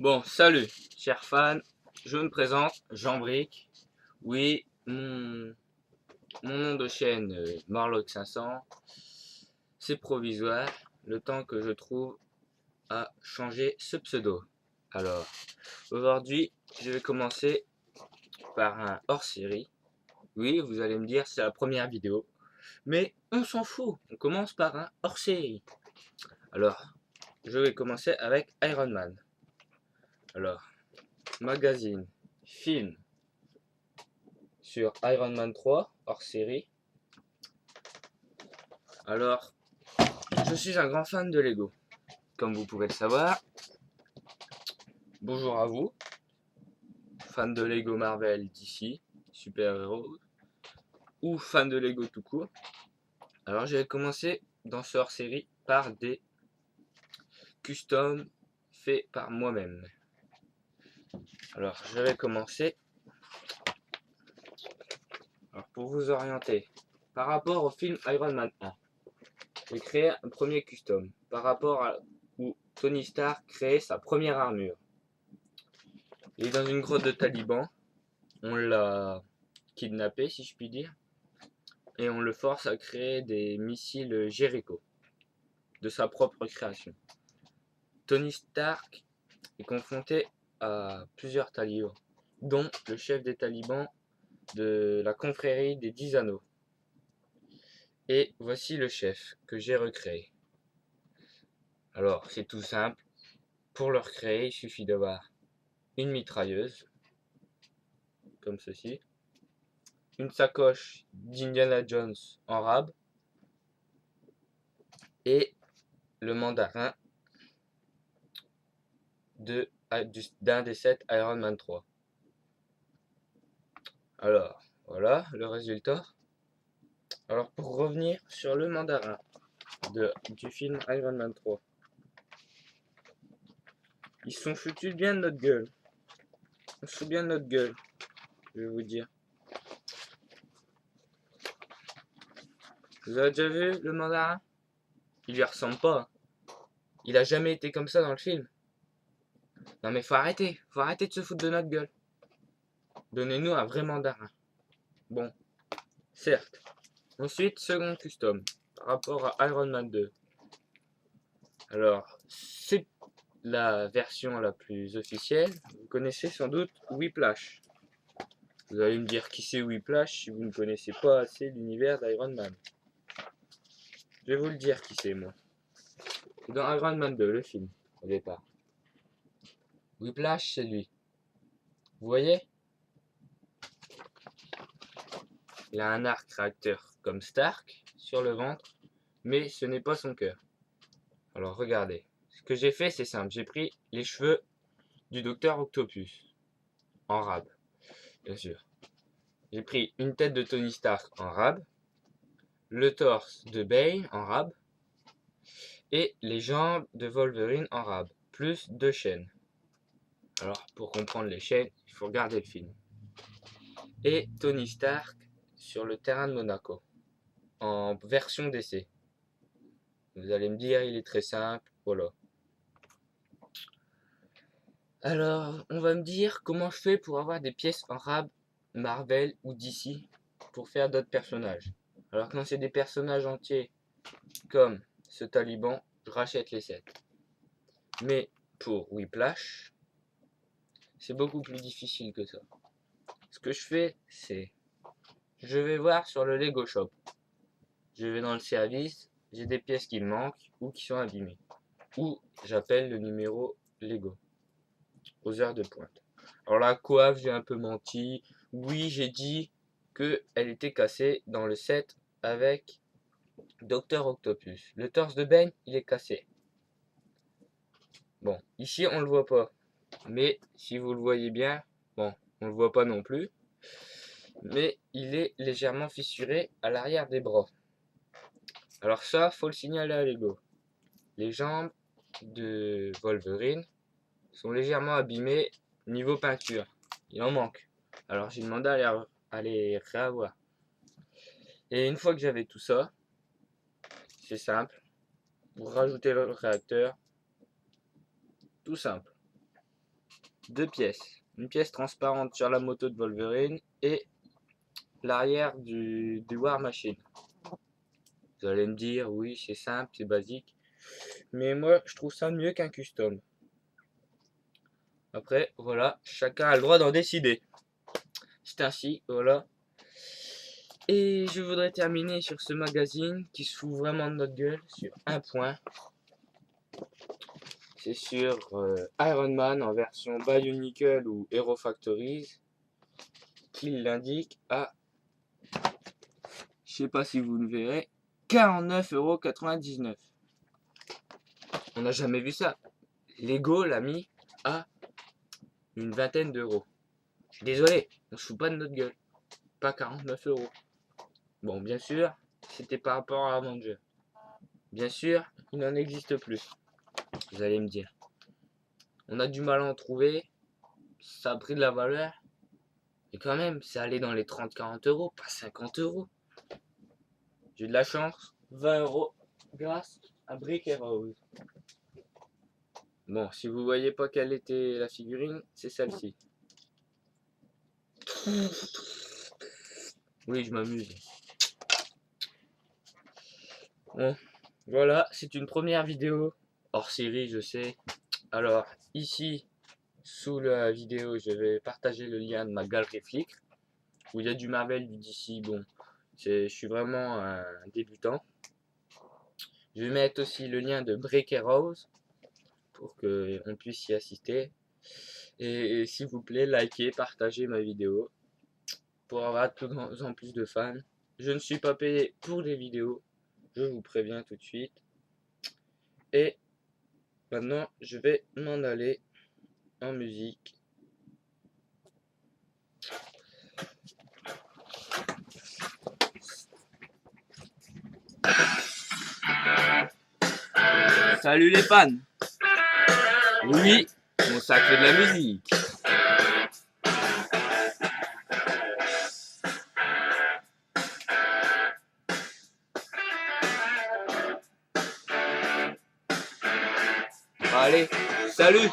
Bon, salut, chers fans, je me présente, Jean-Brick. Oui, mon nom de chaîne, Marlock 500, c'est provisoire, le temps que je trouve à changer ce pseudo. Alors, aujourd'hui, je vais commencer par un hors-série. Oui, vous allez me dire, c'est la première vidéo, mais on s'en fout, on commence par un hors-série. Alors, je vais commencer avec Iron Man. Alors, magazine, film, sur Iron Man 3 hors série. Alors, je suis un grand fan de Lego, comme vous pouvez le savoir. Bonjour à vous, fan de Lego Marvel d'ici, super-héros, ou fan de Lego tout court. Alors, je vais commencer dans ce hors série par des customs faits par moi-même. Alors, je vais commencer. Alors, pour vous orienter, par rapport au film Iron Man 1, j'ai créé un premier custom par rapport à où Tony Stark créait sa première armure. Il est dans une grotte de talibans, on l'a kidnappé si je puis dire, et on le force à créer des missiles Jericho, de sa propre création. Tony Stark est confronté à plusieurs talibans, dont le chef des talibans de la confrérie des 10 anneaux. Et voici le chef que j'ai recréé. Alors, c'est tout simple. Pour le recréer, il suffit d'avoir une mitrailleuse, comme ceci, une sacoche d'Indiana Jones en rab, et le mandarin d'un des 7 Iron Man 3. Alors, voilà le résultat. Alors, pour revenir sur le mandarin du film Iron Man 3, ils sont foutus bien de notre gueule. On se fout bien de notre gueule, je vais vous dire. Vous avez déjà vu le mandarin? Il lui ressemble pas. Il a jamais été comme ça dans le film. Non mais faut arrêter de se foutre de notre gueule. Donnez-nous un vrai mandarin. Bon, certes. Ensuite, second custom, par rapport à Iron Man 2. Alors, c'est la version la plus officielle. Vous connaissez sans doute Whiplash. Vous allez me dire qui c'est Whiplash si vous ne connaissez pas assez l'univers d'Iron Man. Je vais vous le dire qui c'est, moi. C'est dans Iron Man 2, le film, au départ. Whiplash, c'est lui. Vous voyez? Il a un arc réacteur comme Stark sur le ventre, mais ce n'est pas son cœur. Alors regardez. Ce que j'ai fait, c'est simple. J'ai pris les cheveux du docteur Octopus en rab, bien sûr. J'ai pris une tête de Tony Stark en rab, le torse de Bane en rab, et les jambes de Wolverine en rab, plus 2 chaînes. Alors, pour comprendre les chaînes, il faut regarder le film. Et Tony Stark sur le terrain de Monaco, en version d'essai. Vous allez me dire, il est très simple, voilà. Alors, on va me dire comment je fais pour avoir des pièces en rab, Marvel ou DC pour faire d'autres personnages. Alors quand c'est des personnages entiers comme ce taliban, je rachète les 7. Mais pour Whiplash, c'est beaucoup plus difficile que ça. Ce que je fais, c'est je vais voir sur le Lego Shop. Je vais dans le service, j'ai des pièces qui me manquent ou qui sont abîmées. Ou j'appelle le numéro Lego aux heures de pointe. Alors la coiffe, j'ai un peu menti. Oui, j'ai dit qu'elle était cassée dans le set avec Docteur Octopus. Le torse de Ben, il est cassé. Bon, ici on le voit pas. Mais si vous le voyez bien, bon, on le voit pas non plus. Mais il est légèrement fissuré à l'arrière des bras. Alors ça, faut le signaler à Lego. Les jambes de Wolverine sont légèrement abîmées niveau peinture. Il en manque. Alors j'ai demandé à les réavoir. Et une fois que j'avais tout ça, c'est simple. Vous rajoutez le réacteur. Tout simple. 2 pièces. Une pièce transparente sur la moto de Wolverine et l'arrière du War Machine. Vous allez me dire, oui, c'est simple, c'est basique. Mais moi, je trouve ça mieux qu'un custom. Après, voilà, chacun a le droit d'en décider. C'est ainsi, voilà. Et je voudrais terminer sur ce magazine qui se fout vraiment de notre gueule sur un point. C'est sur Iron Man en version Bionicle ou Hero Factories qu'il l'indique à, je sais pas si vous le verrez, 49,99 €. On n'a jamais vu ça. Lego l'a mis à une vingtaine d'euros. Désolé, on se fout pas de notre gueule. Pas 49 €. Bon, bien sûr, c'était par rapport à Avenger. Bien sûr, il n'en existe plus. Vous allez me dire. On a du mal à en trouver. Ça a pris de la valeur. Et quand même, c'est allé dans les 30-40 €, pas 50 €. J'ai eu de la chance. 20 € grâce à Brick et Rose. Bon, si vous voyez pas quelle était la figurine, c'est celle-ci. Oui, je m'amuse. Bon, voilà, c'est une première vidéo hors série, je sais. Alors, ici, sous la vidéo, je vais partager le lien de ma galerie Flickr, où il y a du Marvel, du DC. Bon, je suis vraiment un débutant. Je vais mettre aussi le lien de Brick et Rose, pour qu'on puisse y assister. Et s'il vous plaît, likez, partagez ma vidéo, pour avoir de plus en plus de fans. Je ne suis pas payé pour les vidéos, je vous préviens tout de suite. Et maintenant, je vais m'en aller en musique. Salut les fans! Oui, mon sac fait de la musique. Allez, salut!